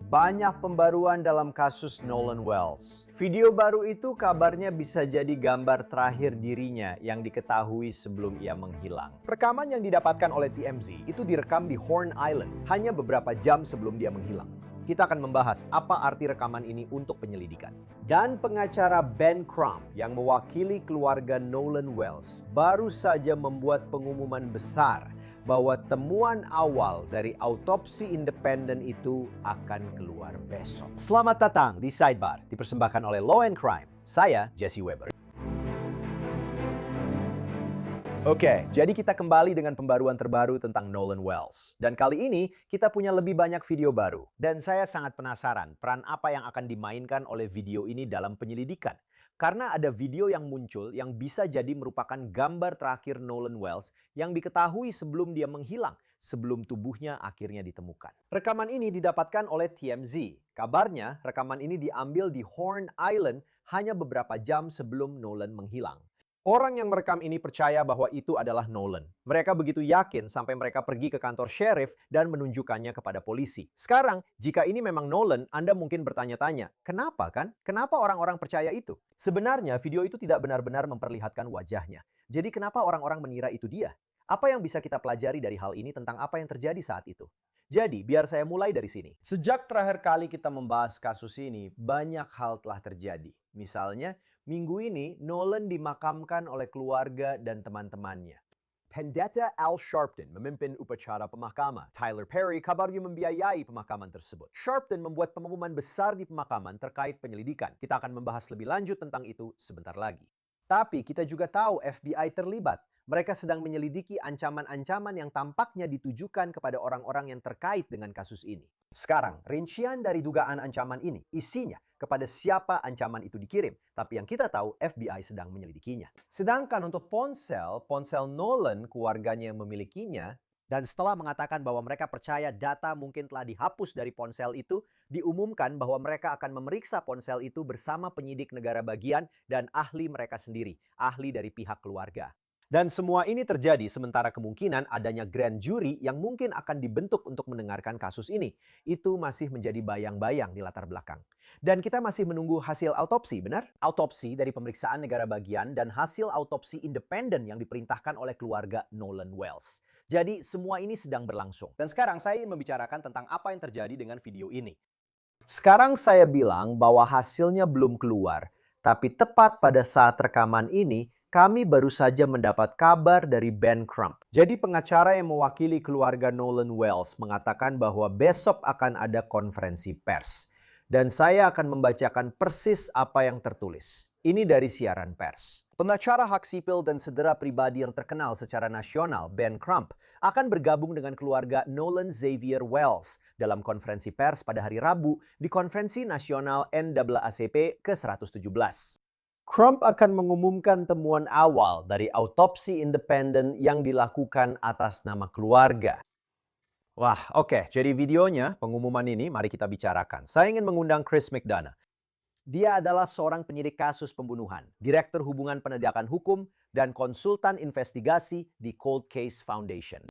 Banyak pembaruan dalam kasus Nolan Wells. Video baru itu kabarnya bisa jadi gambar terakhir dirinya yang diketahui sebelum ia menghilang. Rekaman yang didapatkan oleh TMZ itu direkam di Horn Island hanya beberapa jam sebelum dia menghilang. Kita akan membahas apa arti rekaman ini untuk penyelidikan. Dan pengacara Ben Crump yang mewakili keluarga Nolan Wells baru saja membuat pengumuman besar bahwa temuan awal dari autopsi independen itu akan keluar besok. Selamat datang di Sidebar, dipersembahkan oleh Law and Crime. Saya Jesse Weber. Oke, jadi kita kembali dengan pembaruan terbaru tentang Nolan Wells. Dan kali ini kita punya lebih banyak video baru. Dan saya sangat penasaran peran apa yang akan dimainkan oleh video ini dalam penyelidikan. Karena ada video yang muncul yang bisa jadi merupakan gambar terakhir Nolan Wells yang diketahui sebelum dia menghilang, sebelum tubuhnya akhirnya ditemukan. Rekaman ini didapatkan oleh TMZ. Kabarnya, rekaman ini diambil di Horn Island hanya beberapa jam sebelum Nolan menghilang. Orang yang merekam ini percaya bahwa itu adalah Nolan. Mereka begitu yakin sampai mereka pergi ke kantor sheriff dan menunjukkannya kepada polisi. Sekarang, jika ini memang Nolan, Anda mungkin bertanya-tanya, kenapa kan? Kenapa orang-orang percaya itu? Sebenarnya, video itu tidak benar-benar memperlihatkan wajahnya. Jadi kenapa orang-orang mengira itu dia? Apa yang bisa kita pelajari dari hal ini tentang apa yang terjadi saat itu? Jadi, biar saya mulai dari sini. Sejak terakhir kali kita membahas kasus ini, banyak hal telah terjadi. Misalnya, minggu ini Nolan dimakamkan oleh keluarga dan teman-temannya. Pendeta Al Sharpton memimpin upacara pemakaman. Tyler Perry kabarnya membiayai pemakaman tersebut. Sharpton membuat pengumuman besar di pemakaman terkait penyelidikan. Kita akan membahas lebih lanjut tentang itu sebentar lagi. Tapi kita juga tahu FBI terlibat. Mereka sedang menyelidiki ancaman-ancaman yang tampaknya ditujukan kepada orang-orang yang terkait dengan kasus ini. Sekarang, rincian dari dugaan ancaman ini, isinya kepada siapa ancaman itu dikirim. Tapi yang kita tahu, FBI sedang menyelidikinya. Sedangkan untuk ponsel Nolan, keluarganya yang memilikinya, dan setelah mengatakan bahwa mereka percaya data mungkin telah dihapus dari ponsel itu, diumumkan bahwa mereka akan memeriksa ponsel itu bersama penyidik negara bagian dan ahli mereka sendiri, ahli dari pihak keluarga. Dan semua ini terjadi sementara kemungkinan adanya grand jury yang mungkin akan dibentuk untuk mendengarkan kasus ini. Itu masih menjadi bayang-bayang di latar belakang. Dan kita masih menunggu hasil autopsi, benar? Autopsi dari pemeriksaan negara bagian dan hasil autopsi independen yang diperintahkan oleh keluarga Nolan Wells. Jadi semua ini sedang berlangsung. Dan sekarang saya ingin membicarakan tentang apa yang terjadi dengan video ini. Sekarang saya bilang bahwa hasilnya belum keluar. Tapi tepat pada saat rekaman ini, kami baru saja mendapat kabar dari Ben Crump. Jadi pengacara yang mewakili keluarga Nolan Wells mengatakan bahwa besok akan ada konferensi pers. Dan saya akan membacakan persis apa yang tertulis. Ini dari siaran pers. Pengacara hak sipil dan cedera pribadi yang terkenal secara nasional, Ben Crump, akan bergabung dengan keluarga Nolan Xavier Wells dalam konferensi pers pada hari Rabu di Konferensi Nasional NAACP ke-117. Crump akan mengumumkan temuan awal dari autopsi independen yang dilakukan atas nama keluarga. Wah, oke. Jadi videonya, pengumuman ini, mari kita bicarakan. Saya ingin mengundang Chris McDonough. Dia adalah seorang penyidik kasus pembunuhan, Direktur Hubungan Penegakan Hukum, dan konsultan investigasi di Cold Case Foundation.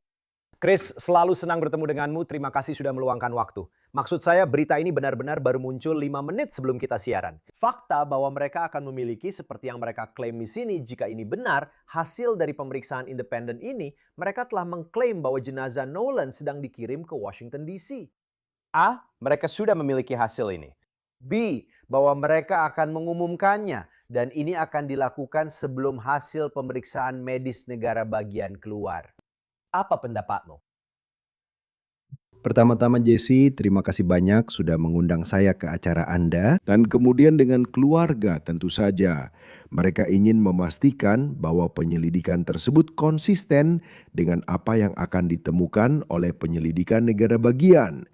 Chris, selalu senang bertemu denganmu. Terima kasih sudah meluangkan waktu. Maksud saya, berita ini benar-benar baru muncul 5 menit sebelum kita siaran. Fakta bahwa mereka akan memiliki seperti yang mereka klaim di sini, jika ini benar, hasil dari pemeriksaan independen ini, mereka telah mengklaim bahwa jenazah Nolan sedang dikirim ke Washington DC. A. Mereka sudah memiliki hasil ini. B. Bahwa mereka akan mengumumkannya dan ini akan dilakukan sebelum hasil pemeriksaan medis negara bagian keluar. Apa pendapatmu? Pertama-tama Jesse, terima kasih banyak sudah mengundang saya ke acara Anda. Dan kemudian dengan keluarga tentu saja. Mereka ingin memastikan bahwa penyelidikan tersebut konsisten dengan apa yang akan ditemukan oleh penyelidikan negara bagian.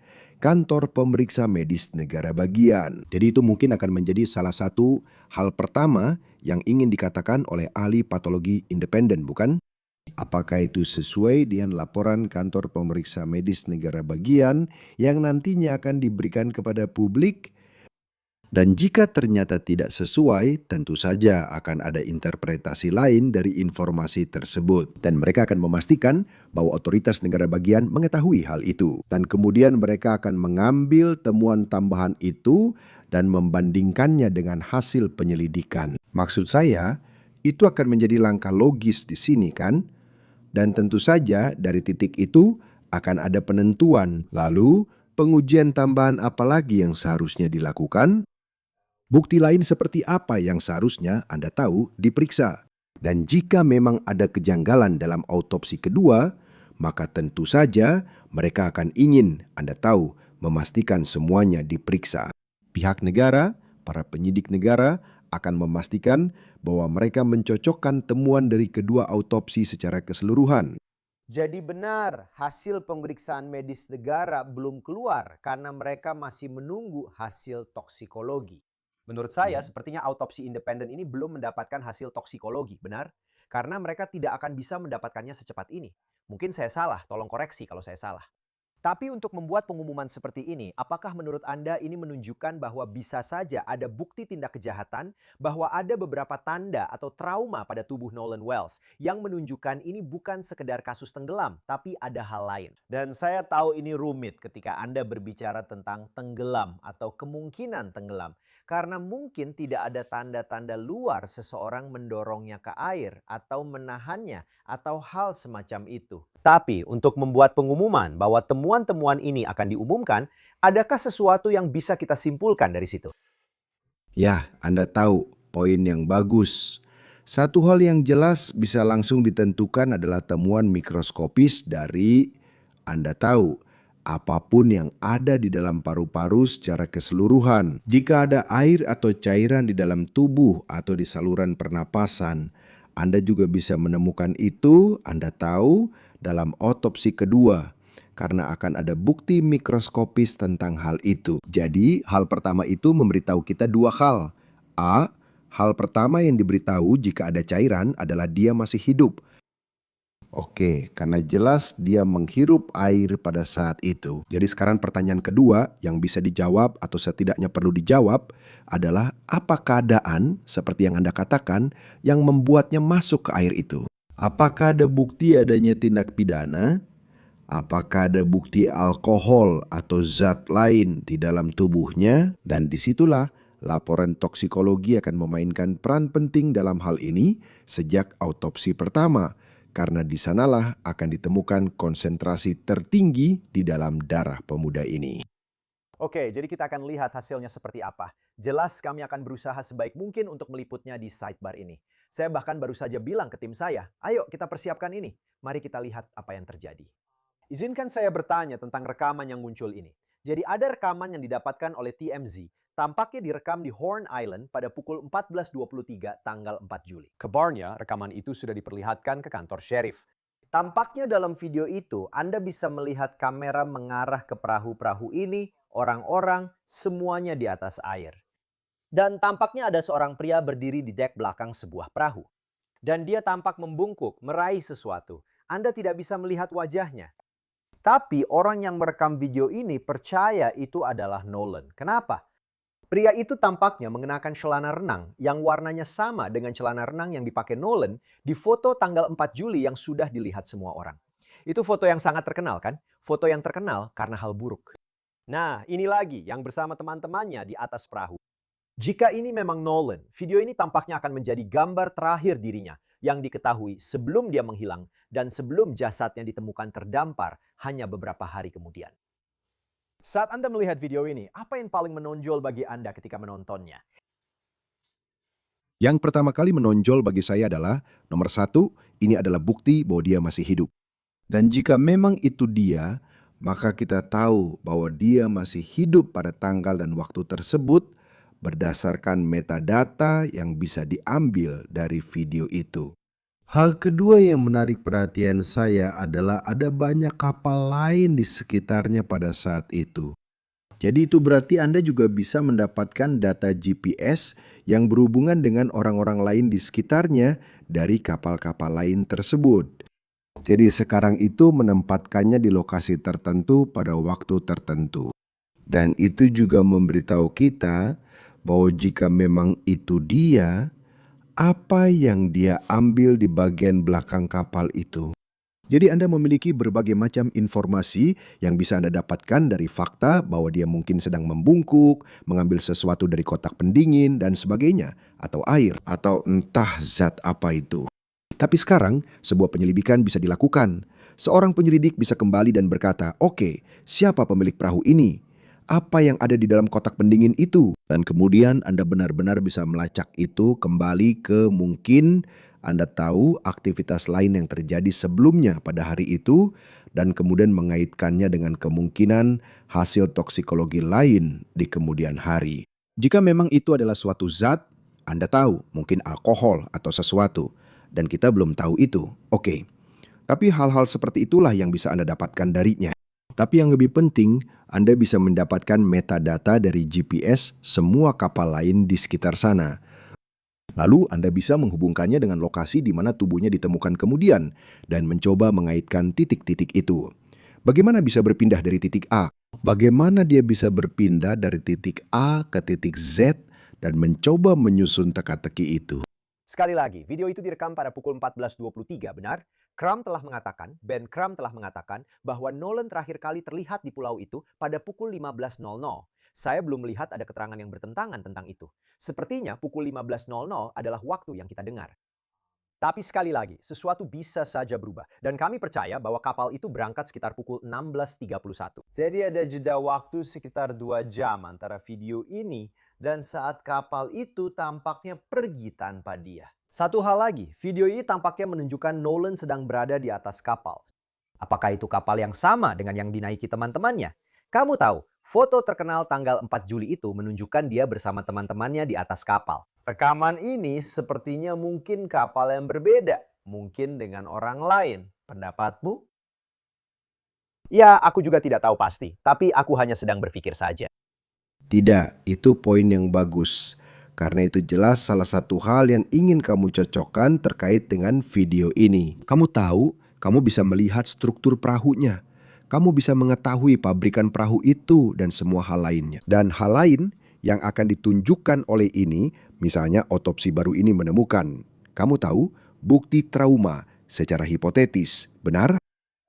Kantor pemeriksa medis negara bagian. Jadi itu mungkin akan menjadi salah satu hal pertama yang ingin dikatakan oleh ahli patologi independen, bukan? Apakah itu sesuai dengan laporan kantor pemeriksa medis negara bagian yang nantinya akan diberikan kepada publik? Dan jika ternyata tidak sesuai, tentu saja akan ada interpretasi lain dari informasi tersebut. Dan mereka akan memastikan bahwa otoritas negara bagian mengetahui hal itu. Dan kemudian mereka akan mengambil temuan tambahan itu dan membandingkannya dengan hasil penyelidikan. Maksud saya, itu akan menjadi langkah logis di sini kan? Dan tentu saja dari titik itu akan ada penentuan. Lalu, pengujian tambahan apa lagi yang seharusnya dilakukan? Bukti lain seperti apa yang seharusnya Anda tahu diperiksa. Dan jika memang ada kejanggalan dalam autopsi kedua, maka tentu saja mereka akan ingin Anda tahu memastikan semuanya diperiksa. Pihak negara, para penyidik negara akan memastikan bahwa mereka mencocokkan temuan dari kedua autopsi secara keseluruhan. Jadi benar, hasil pemeriksaan medis negara belum keluar karena mereka masih menunggu hasil toksikologi. Menurut saya, sepertinya autopsi independen ini belum mendapatkan hasil toksikologi, benar? Karena mereka tidak akan bisa mendapatkannya secepat ini. Mungkin saya salah, tolong koreksi kalau saya salah. Tapi untuk membuat pengumuman seperti ini, apakah menurut Anda ini menunjukkan bahwa bisa saja ada bukti tindak kejahatan, bahwa ada beberapa tanda atau trauma pada tubuh Nolan Wells yang menunjukkan ini bukan sekedar kasus tenggelam, tapi ada hal lain? Dan saya tahu ini rumit ketika Anda berbicara tentang tenggelam atau kemungkinan tenggelam, karena mungkin tidak ada tanda-tanda luar seseorang mendorongnya ke air atau menahannya atau hal semacam itu. Tapi untuk membuat pengumuman bahwa temuan-temuan ini akan diumumkan, adakah sesuatu yang bisa kita simpulkan dari situ? Ya, Anda tahu poin yang bagus. Satu hal yang jelas bisa langsung ditentukan adalah temuan mikroskopis dari Anda tahu apapun yang ada di dalam paru-paru secara keseluruhan. Jika ada air atau cairan di dalam tubuh atau di saluran pernapasan, Anda juga bisa menemukan itu, Anda tahu, dalam otopsi kedua. Karena akan ada bukti mikroskopis tentang hal itu. Jadi, hal pertama itu memberitahu kita dua hal. A, hal pertama yang diberitahu jika ada cairan adalah dia masih hidup. Oke, karena jelas dia menghirup air pada saat itu. Jadi sekarang pertanyaan kedua yang bisa dijawab atau setidaknya perlu dijawab adalah apa keadaan seperti yang Anda katakan yang membuatnya masuk ke air itu? Apakah ada bukti adanya tindak pidana? Apakah ada bukti alkohol atau zat lain di dalam tubuhnya? Dan disitulah laporan toksikologi akan memainkan peran penting dalam hal ini sejak autopsi pertama. Karena di sanalah akan ditemukan konsentrasi tertinggi di dalam darah pemuda ini. Oke, jadi kita akan lihat hasilnya seperti apa. Jelas kami akan berusaha sebaik mungkin untuk meliputnya di sidebar ini. Saya bahkan baru saja bilang ke tim saya, ayo kita persiapkan ini. Mari kita lihat apa yang terjadi. Izinkan saya bertanya tentang rekaman yang muncul ini. Jadi ada rekaman yang didapatkan oleh TMZ. Tampaknya direkam di Horn Island pada pukul 14.23 tanggal 4 Juli. Kabarnya, rekaman itu sudah diperlihatkan ke kantor sheriff. Tampaknya dalam video itu, Anda bisa melihat kamera mengarah ke perahu-perahu ini, orang-orang, semuanya di atas air. Dan tampaknya ada seorang pria berdiri di dek belakang sebuah perahu. Dan dia tampak membungkuk, meraih sesuatu. Anda tidak bisa melihat wajahnya. Tapi orang yang merekam video ini percaya itu adalah Nolan. Kenapa? Pria itu tampaknya mengenakan celana renang yang warnanya sama dengan celana renang yang dipakai Nolan di foto tanggal 4 Juli yang sudah dilihat semua orang. Itu foto yang sangat terkenal kan? Foto yang terkenal karena hal buruk. Nah, ini lagi yang bersama teman-temannya di atas perahu. Jika ini memang Nolan, video ini tampaknya akan menjadi gambar terakhir dirinya yang diketahui sebelum dia menghilang dan sebelum jasadnya ditemukan terdampar hanya beberapa hari kemudian. Saat Anda melihat video ini, apa yang paling menonjol bagi Anda ketika menontonnya? Yang pertama kali menonjol bagi saya adalah, nomor satu, ini adalah bukti bahwa dia masih hidup. Dan jika memang itu dia, maka kita tahu bahwa dia masih hidup pada tanggal dan waktu tersebut berdasarkan metadata yang bisa diambil dari video itu. Hal kedua yang menarik perhatian saya adalah ada banyak kapal lain di sekitarnya pada saat itu. Jadi itu berarti Anda juga bisa mendapatkan data GPS yang berhubungan dengan orang-orang lain di sekitarnya dari kapal-kapal lain tersebut. Jadi sekarang itu menempatkannya di lokasi tertentu pada waktu tertentu. Dan itu juga memberitahu kita bahwa jika memang itu dia, apa yang dia ambil di bagian belakang kapal itu? Jadi Anda memiliki berbagai macam informasi yang bisa Anda dapatkan dari fakta bahwa dia mungkin sedang membungkuk, mengambil sesuatu dari kotak pendingin dan sebagainya, atau air, atau entah zat apa itu. Tapi sekarang, sebuah penyelidikan bisa dilakukan. Seorang penyelidik bisa kembali dan berkata, "Oke, siapa pemilik perahu ini? Apa yang ada di dalam kotak pendingin itu?" Dan kemudian Anda benar-benar bisa melacak itu kembali ke mungkin Anda tahu aktivitas lain yang terjadi sebelumnya pada hari itu dan kemudian mengaitkannya dengan kemungkinan hasil toksikologi lain di kemudian hari. Jika memang itu adalah suatu zat, Anda tahu mungkin alkohol atau sesuatu dan kita belum tahu itu. Oke. Tapi hal-hal seperti itulah yang bisa Anda dapatkan darinya. Tapi yang lebih penting, Anda bisa mendapatkan metadata dari GPS semua kapal lain di sekitar sana. Lalu Anda bisa menghubungkannya dengan lokasi di mana tubuhnya ditemukan kemudian dan mencoba mengaitkan titik-titik itu. Bagaimana bisa berpindah dari titik A? Bagaimana dia bisa berpindah dari titik A ke titik Z dan mencoba menyusun teka-teki itu? Sekali lagi, video itu direkam pada pukul 14.23, benar? Ben Crumb telah mengatakan bahwa Nolan terakhir kali terlihat di pulau itu pada pukul 15.00. Saya belum melihat ada keterangan yang bertentangan tentang itu. Sepertinya pukul 15.00 adalah waktu yang kita dengar. Tapi sekali lagi, sesuatu bisa saja berubah. Dan kami percaya bahwa kapal itu berangkat sekitar pukul 16.31. Jadi ada jeda waktu sekitar 2 jam antara video ini dan saat kapal itu tampaknya pergi tanpa dia. Satu hal lagi, video ini tampaknya menunjukkan Nolan sedang berada di atas kapal. Apakah itu kapal yang sama dengan yang dinaiki teman-temannya? Kamu tahu, foto terkenal tanggal 4 Juli itu menunjukkan dia bersama teman-temannya di atas kapal. Rekaman ini sepertinya mungkin kapal yang berbeda, mungkin dengan orang lain. Pendapatmu? Ya, aku juga tidak tahu pasti, tapi aku hanya sedang berpikir saja. Tidak, itu poin yang bagus. Karena itu jelas salah satu hal yang ingin kamu cocokkan terkait dengan video ini. Kamu tahu, kamu bisa melihat struktur perahunya. Kamu bisa mengetahui pabrikan perahu itu dan semua hal lainnya. Dan hal lain yang akan ditunjukkan oleh ini, misalnya otopsi baru ini menemukan, kamu tahu, bukti trauma secara hipotetis, benar?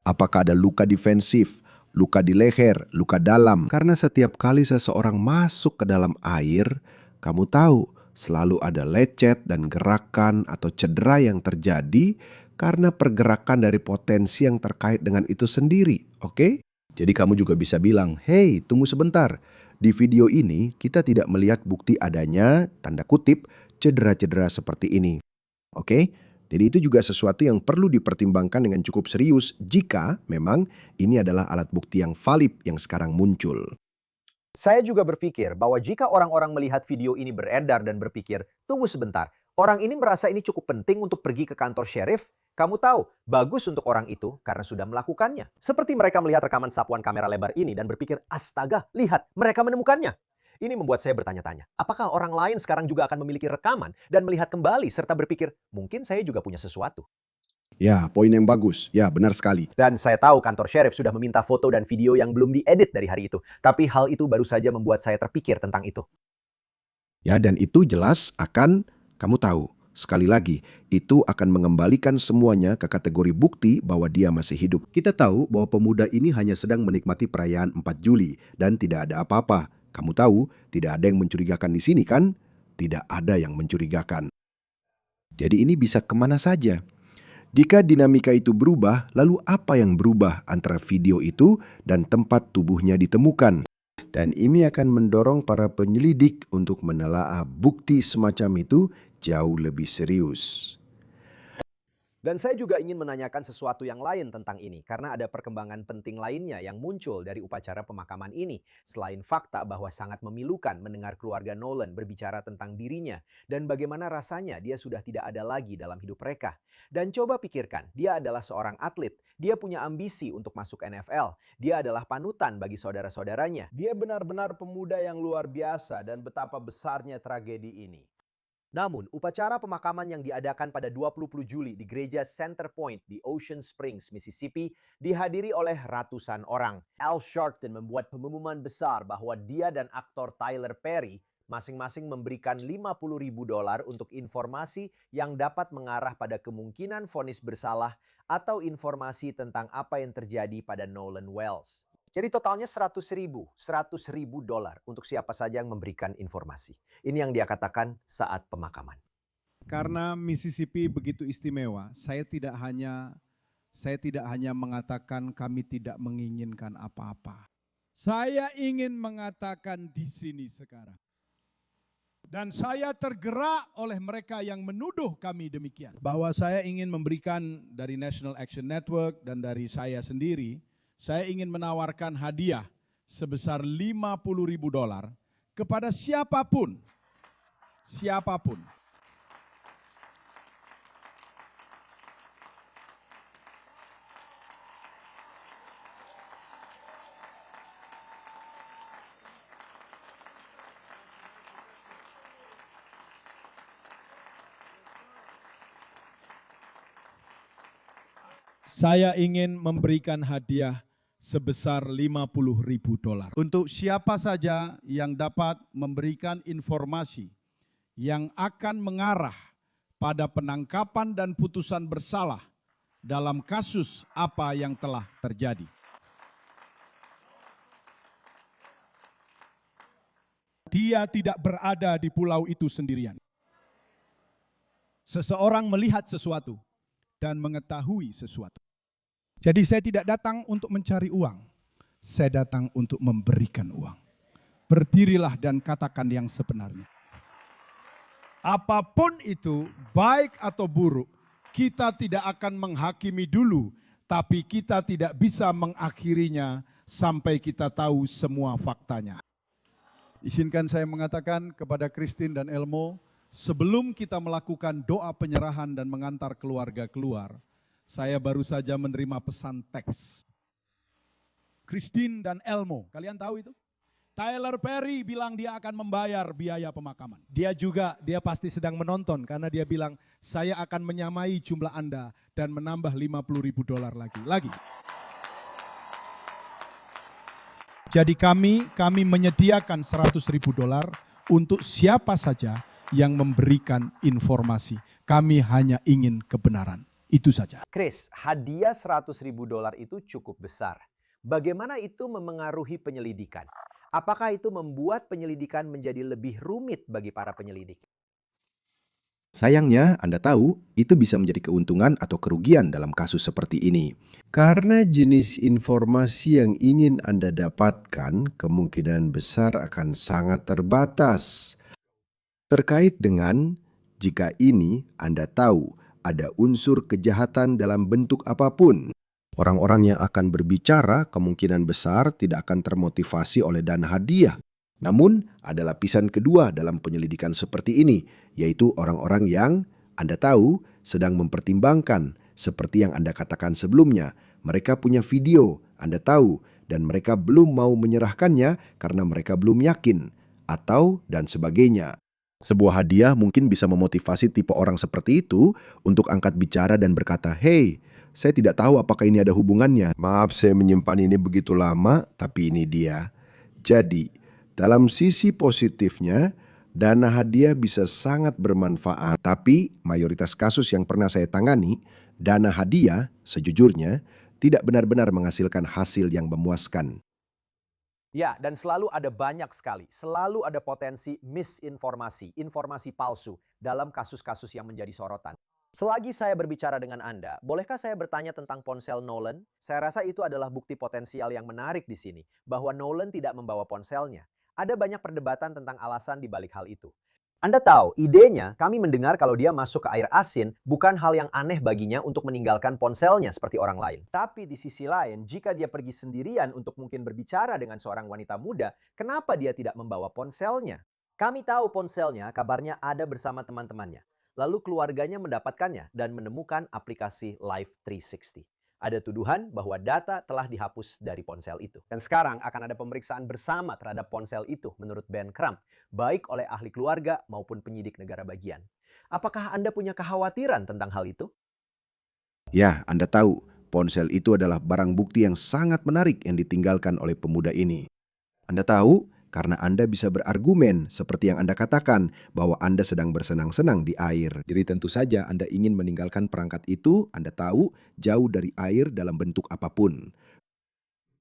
Apakah ada luka defensif, luka di leher, luka dalam? Karena setiap kali seseorang masuk ke dalam air, kamu tahu selalu ada lecet dan gerakan atau cedera yang terjadi karena pergerakan dari potensi yang terkait dengan itu sendiri, oke? Jadi kamu juga bisa bilang, "Hey, tunggu sebentar. Di video ini kita tidak melihat bukti adanya, tanda kutip, cedera-cedera seperti ini." Oke? Jadi itu juga sesuatu yang perlu dipertimbangkan dengan cukup serius jika memang ini adalah alat bukti yang valid yang sekarang muncul. Saya juga berpikir bahwa jika orang-orang melihat video ini beredar dan berpikir, tunggu sebentar, orang ini merasa ini cukup penting untuk pergi ke kantor sheriff, kamu tahu, bagus untuk orang itu karena sudah melakukannya. Seperti mereka melihat rekaman sapuan kamera lebar ini dan berpikir, astaga, lihat, mereka menemukannya. Ini membuat saya bertanya-tanya, apakah orang lain sekarang juga akan memiliki rekaman dan melihat kembali serta berpikir, mungkin saya juga punya sesuatu. Ya, poin yang bagus. Ya, benar sekali. Dan saya tahu kantor sheriff sudah meminta foto dan video yang belum diedit dari hari itu. Tapi hal itu baru saja membuat saya terpikir tentang itu. Ya, dan itu jelas akan, kamu tahu, sekali lagi, itu akan mengembalikan semuanya ke kategori bukti bahwa dia masih hidup. Kita tahu bahwa pemuda ini hanya sedang menikmati perayaan 4 Juli dan tidak ada apa-apa. Kamu tahu, tidak ada yang mencurigakan di sini kan? Tidak ada yang mencurigakan. Jadi ini bisa kemana saja. Jika dinamika itu berubah, lalu apa yang berubah antara video itu dan tempat tubuhnya ditemukan? Dan ini akan mendorong para penyelidik untuk menelaah bukti semacam itu jauh lebih serius. Dan saya juga ingin menanyakan sesuatu yang lain tentang ini, karena ada perkembangan penting lainnya yang muncul dari upacara pemakaman ini. Selain fakta bahwa sangat memilukan mendengar keluarga Nolan berbicara tentang dirinya, dan bagaimana rasanya dia sudah tidak ada lagi dalam hidup mereka. Dan coba pikirkan, dia adalah seorang atlet, dia punya ambisi untuk masuk NFL, dia adalah panutan bagi saudara-saudaranya. Dia benar-benar pemuda yang luar biasa dan betapa besarnya tragedi ini. Namun, upacara pemakaman yang diadakan pada 20 Juli di gereja Center Point di Ocean Springs, Mississippi, dihadiri oleh ratusan orang. Al Sharpton membuat pengumuman besar bahwa dia dan aktor Tyler Perry Masing-masing memberikan $50.000 untuk informasi yang dapat mengarah pada kemungkinan vonis bersalah atau informasi tentang apa yang terjadi pada Nolan Wells. Jadi totalnya $100.000 untuk siapa saja yang memberikan informasi. Ini yang dia katakan saat pemakaman. Karena Mississippi begitu istimewa, saya tidak hanya mengatakan kami tidak menginginkan apa-apa. Saya ingin mengatakan di sini sekarang. Dan saya tergerak oleh mereka yang menuduh kami demikian. Bahwa saya ingin memberikan dari National Action Network dan dari saya sendiri, saya ingin menawarkan hadiah sebesar $50.000 kepada siapapun. Saya ingin memberikan hadiah sebesar $50.000 untuk siapa saja yang dapat memberikan informasi yang akan mengarah pada penangkapan dan putusan bersalah dalam kasus apa yang telah terjadi. Dia tidak berada di pulau itu sendirian. Seseorang melihat sesuatu dan mengetahui sesuatu. Jadi saya tidak datang untuk mencari uang, saya datang untuk memberikan uang. Berdirilah dan katakan yang sebenarnya. Apapun itu, baik atau buruk, kita tidak akan menghakimi dulu, tapi kita tidak bisa mengakhirinya sampai kita tahu semua faktanya. Izinkan saya mengatakan kepada Christine dan Elmo, sebelum kita melakukan doa penyerahan dan mengantar keluarga keluar, saya baru saja menerima pesan teks. Christine dan Elmo, kalian tahu itu? Tyler Perry bilang dia akan membayar biaya pemakaman. Dia pasti sedang menonton karena dia bilang, saya akan menyamai jumlah Anda dan menambah $50.000 lagi. Jadi kami menyediakan $100.000 untuk siapa saja yang memberikan informasi. Kami hanya ingin kebenaran. Itu saja. Chris, hadiah $100.000 itu cukup besar. Bagaimana itu memengaruhi penyelidikan? Apakah itu membuat penyelidikan menjadi lebih rumit bagi para penyelidik? Sayangnya, Anda tahu, itu bisa menjadi keuntungan atau kerugian dalam kasus seperti ini. Karena jenis informasi yang ingin Anda dapatkan kemungkinan besar akan sangat terbatas. Terkait dengan jika ini Anda tahu ada unsur kejahatan dalam bentuk apapun. Orang-orang yang akan berbicara kemungkinan besar tidak akan termotivasi oleh dana hadiah. Namun, ada lapisan kedua dalam penyelidikan seperti ini, yaitu orang-orang yang Anda tahu sedang mempertimbangkan, seperti yang Anda katakan sebelumnya. Mereka punya video, Anda tahu, dan mereka belum mau menyerahkannya karena mereka belum yakin, atau dan sebagainya. Sebuah hadiah mungkin bisa memotivasi tipe orang seperti itu untuk angkat bicara dan berkata, "Hey, saya tidak tahu apakah ini ada hubungannya. Maaf saya menyimpan ini begitu lama, tapi ini dia." Jadi, dalam sisi positifnya, dana hadiah bisa sangat bermanfaat. Tapi mayoritas kasus yang pernah saya tangani, dana hadiah sejujurnya tidak benar-benar menghasilkan hasil yang memuaskan. Ya, dan selalu ada banyak sekali, selalu ada potensi misinformasi, informasi palsu dalam kasus-kasus yang menjadi sorotan. Selagi saya berbicara dengan Anda, bolehkah saya bertanya tentang ponsel Nolan? Saya rasa itu adalah bukti potensial yang menarik di sini, bahwa Nolan tidak membawa ponselnya. Ada banyak perdebatan tentang alasan di balik hal itu. Anda tahu, idenya kami mendengar kalau dia masuk ke air asin bukan hal yang aneh baginya untuk meninggalkan ponselnya seperti orang lain. Tapi di sisi lain, jika dia pergi sendirian untuk mungkin berbicara dengan seorang wanita muda, kenapa dia tidak membawa ponselnya? Kami tahu ponselnya kabarnya ada bersama teman-temannya. Lalu keluarganya mendapatkannya dan menemukan aplikasi Life 360. Ada tuduhan bahwa data telah dihapus dari ponsel itu. Dan sekarang akan ada pemeriksaan bersama terhadap ponsel itu menurut Ben Crump, baik oleh ahli keluarga maupun penyidik negara bagian. Apakah Anda punya kekhawatiran tentang hal itu? Ya, Anda tahu, ponsel itu adalah barang bukti yang sangat menarik yang ditinggalkan oleh pemuda ini. Anda tahu, karena Anda bisa berargumen seperti yang Anda katakan bahwa Anda sedang bersenang-senang di air. Jadi tentu saja Anda ingin meninggalkan perangkat itu, Anda tahu, jauh dari air dalam bentuk apapun.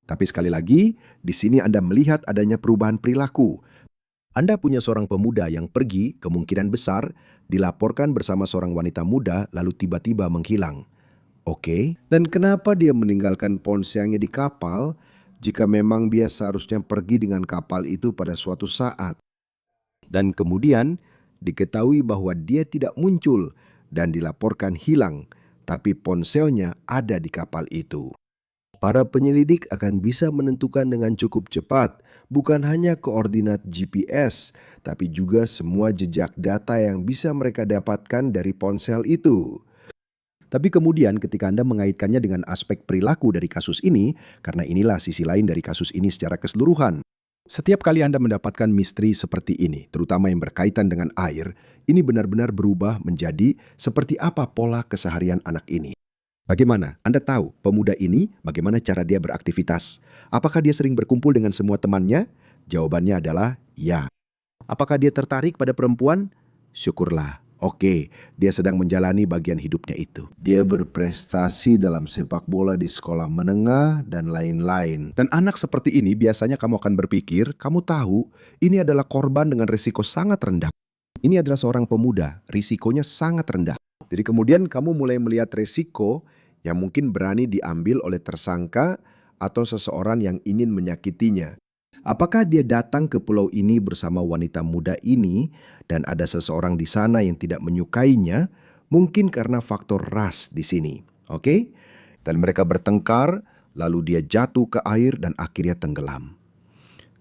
Tapi sekali lagi, di sini Anda melihat adanya perubahan perilaku. Anda punya seorang pemuda yang pergi, kemungkinan besar, dilaporkan bersama seorang wanita muda lalu tiba-tiba menghilang. Oke, dan kenapa dia meninggalkan ponselnya di kapal jika memang dia seharusnya pergi dengan kapal itu pada suatu saat? Dan kemudian diketahui bahwa dia tidak muncul dan dilaporkan hilang, tapi ponselnya ada di kapal itu. Para penyelidik akan bisa menentukan dengan cukup cepat bukan hanya koordinat GPS, tapi juga semua jejak data yang bisa mereka dapatkan dari ponsel itu. Tapi kemudian ketika Anda mengaitkannya dengan aspek perilaku dari kasus ini, karena inilah sisi lain dari kasus ini secara keseluruhan. Setiap kali Anda mendapatkan misteri seperti ini, terutama yang berkaitan dengan air, ini benar-benar berubah menjadi seperti apa pola keseharian anak ini. Bagaimana? Anda tahu pemuda ini bagaimana cara dia beraktivitas? Apakah dia sering berkumpul dengan semua temannya? Jawabannya adalah ya. Apakah dia tertarik pada perempuan? Syukurlah. Oke, dia sedang menjalani bagian hidupnya itu. Dia berprestasi dalam sepak bola di sekolah menengah dan lain-lain. Dan anak seperti ini biasanya kamu akan berpikir, kamu tahu, ini adalah korban dengan risiko sangat rendah. Ini adalah seorang pemuda, risikonya sangat rendah. Jadi kemudian kamu mulai melihat risiko yang mungkin berani diambil oleh tersangka atau seseorang yang ingin menyakitinya. Apakah dia datang ke pulau ini bersama wanita muda ini dan ada seseorang di sana yang tidak menyukainya? Mungkin karena faktor ras di sini. Oke? Dan mereka bertengkar, lalu dia jatuh ke air dan akhirnya tenggelam.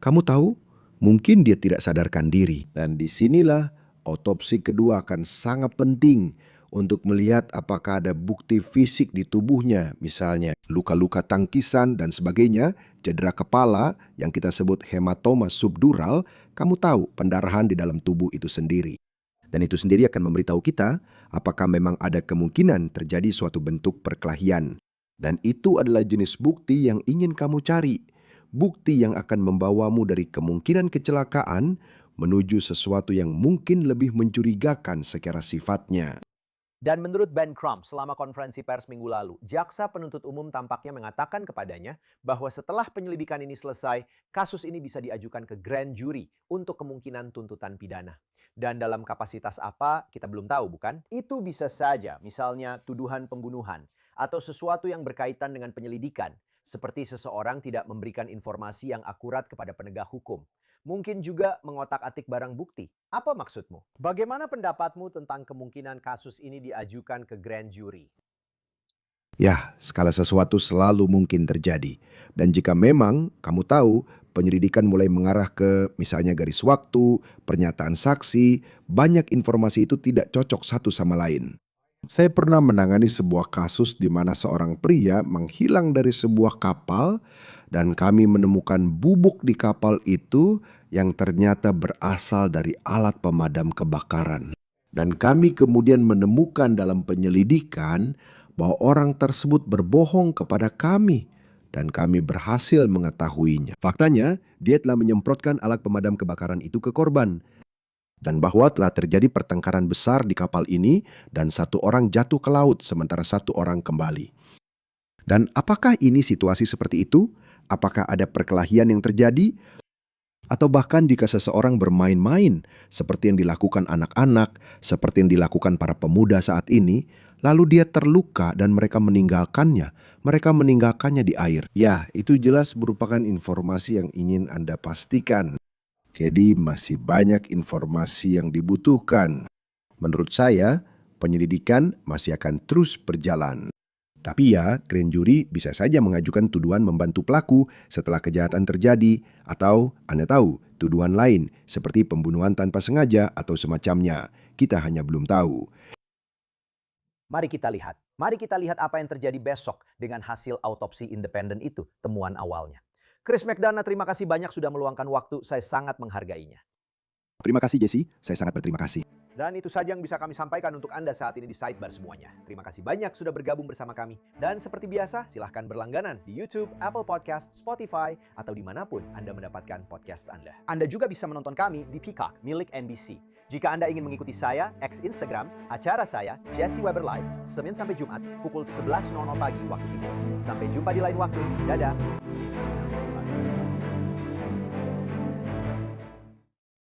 Kamu tahu, mungkin dia tidak sadarkan diri. Dan disinilah otopsi kedua akan sangat penting untuk melihat apakah ada bukti fisik di tubuhnya, misalnya luka-luka tangkisan dan sebagainya, cedera kepala yang kita sebut hematoma subdural, kamu tahu pendarahan di dalam tubuh itu sendiri. Dan itu sendiri akan memberitahu kita apakah memang ada kemungkinan terjadi suatu bentuk perkelahian. Dan itu adalah jenis bukti yang ingin kamu cari. Bukti yang akan membawamu dari kemungkinan kecelakaan menuju sesuatu yang mungkin lebih mencurigakan secara sifatnya. Dan menurut Ben Crump, selama konferensi pers minggu lalu, jaksa penuntut umum tampaknya mengatakan kepadanya bahwa setelah penyelidikan ini selesai, kasus ini bisa diajukan ke grand jury untuk kemungkinan tuntutan pidana. Dan dalam kapasitas apa, kita belum tahu, bukan? Itu bisa saja, misalnya tuduhan pembunuhan, atau sesuatu yang berkaitan dengan penyelidikan, seperti seseorang tidak memberikan informasi yang akurat kepada penegak hukum. Mungkin juga mengotak-atik barang bukti. Apa maksudmu? Bagaimana pendapatmu tentang kemungkinan kasus ini diajukan ke grand jury? Ya, segala sesuatu selalu mungkin terjadi. Dan jika memang kamu tahu penyelidikan mulai mengarah ke misalnya garis waktu, pernyataan saksi, banyak informasi itu tidak cocok satu sama lain. Saya pernah menangani sebuah kasus di mana seorang pria menghilang dari sebuah kapal dan kami menemukan bubuk di kapal itu yang ternyata berasal dari alat pemadam kebakaran. Dan kami kemudian menemukan dalam penyelidikan bahwa orang tersebut berbohong kepada kami dan kami berhasil mengetahuinya. Faktanya, dia telah menyemprotkan alat pemadam kebakaran itu ke korban. Dan bahwa telah terjadi pertengkaran besar di kapal ini dan satu orang jatuh ke laut sementara satu orang kembali. Dan apakah ini situasi seperti itu? Apakah ada perkelahian yang terjadi? Atau bahkan jika seseorang bermain-main seperti yang dilakukan anak-anak, seperti yang dilakukan para pemuda saat ini, lalu dia terluka dan mereka meninggalkannya di air. Ya, itu jelas merupakan informasi yang ingin Anda pastikan. Jadi masih banyak informasi yang dibutuhkan. Menurut saya, penyelidikan masih akan terus berjalan. Tapi ya, grand jury bisa saja mengajukan tuduhan membantu pelaku setelah kejahatan terjadi, atau Anda tahu, tuduhan lain seperti pembunuhan tanpa sengaja atau semacamnya. Kita hanya belum tahu. Mari kita lihat. Mari kita lihat apa yang terjadi besok dengan hasil autopsi independen itu, temuan awalnya. Chris McDonough, terima kasih banyak sudah meluangkan waktu. Saya sangat menghargainya. Terima kasih Jesse, saya sangat berterima kasih. Dan itu saja yang bisa kami sampaikan untuk Anda saat ini di Sidebar semuanya. Terima kasih banyak sudah bergabung bersama kami. Dan seperti biasa, silahkan berlangganan di YouTube, Apple Podcast, Spotify, atau dimanapun Anda mendapatkan podcast Anda. Anda juga bisa menonton kami di Peacock milik NBC. Jika Anda ingin mengikuti saya, Instagram, acara saya, Jesse Weber Live, Senin sampai Jumat, pukul 11.00 pagi waktu Indo. Sampai jumpa di lain waktu. Dadah.